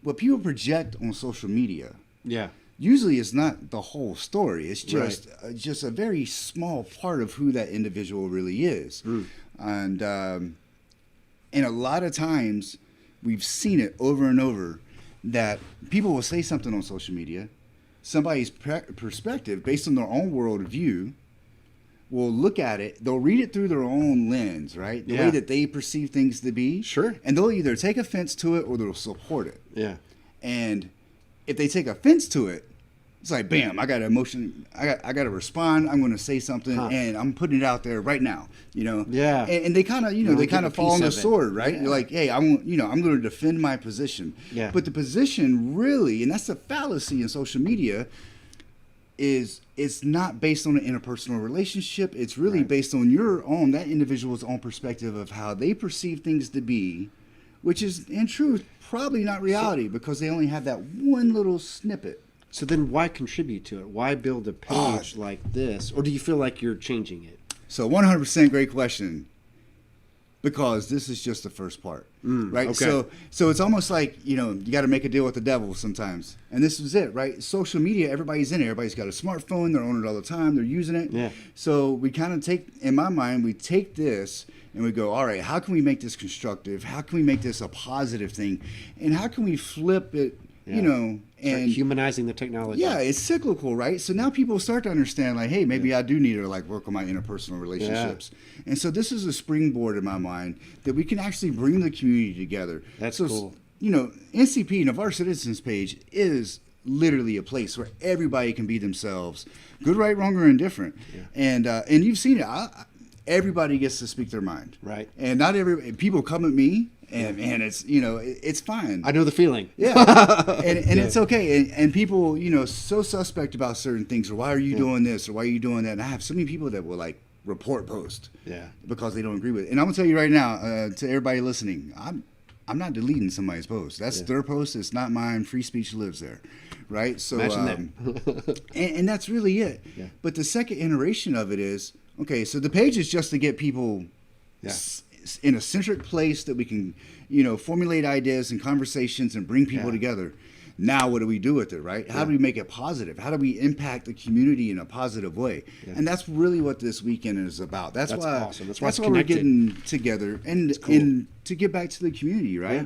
what people project on social media Yeah. usually is not the whole story. It's just Right. just a very small part of who that individual really is. And a lot of times we've seen it over and over that people will say something on social media, somebody's perspective based on their own worldview will look at it, they'll read it through their own lens, right? The way that they perceive things to be. Sure. And they'll either take offense to it or they'll support it. Yeah. And if they take offense to it, it's like, bam, I got an emotion. I got to respond. I'm going to say something, and I'm putting it out there right now. Yeah. And they kind of, they kind of fall on the sword, right? Yeah. You're like, hey, I'm going to defend my position. Yeah. But the position really, and that's the fallacy in social media, is it's not based on an interpersonal relationship. It's really based on that individual's own perspective of how they perceive things to be, which is in truth probably not reality because they only have that one little snippet. So then why contribute to it? Why build a page like this? Or do you feel like you're changing it? So 100% great question, because this is just the first part, right? Okay. So it's almost like, you got to make a deal with the devil sometimes. And this is it, right? Social media, everybody's in it. Everybody's got a smartphone. They're on it all the time. They're using it. Yeah. So we kind of in my mind, we take this and we go, all right, how can we make this constructive? How can we make this a positive thing? And how can we flip it, Start and humanizing the technology. yeah, it's cyclical, right? So now people start to understand, like, hey, maybe I do need to work on my interpersonal relationships. And so this is a springboard in my mind that we can actually bring the community together. That's so, cool. NCP, Navarre Citizens page, is literally a place where everybody can be themselves, good, right, wrong, or indifferent. Yeah. And you've seen it. Everybody gets to speak their mind. Right. And not people come at me. And it's it's fine. I know the feeling. Yeah, and it's okay. And people so suspect about certain things, or why are you doing this, or why are you doing that? And I have so many people that will report post, because they don't agree with it. And I'm gonna tell you right now, to everybody listening, I'm not deleting somebody's post. That's their post. It's not mine. Free speech lives there, right? So Imagine that. and that's really it. Yeah. But the second iteration of it is okay. So the page is just to get people. In a centric place that we can, formulate ideas and conversations and bring people together. Now, what do we do with it, right? How do we make it positive? How do we impact the community in a positive way? Yeah. And that's really what this weekend is about. That's why awesome. That's why we're getting together and to get back to the community, right?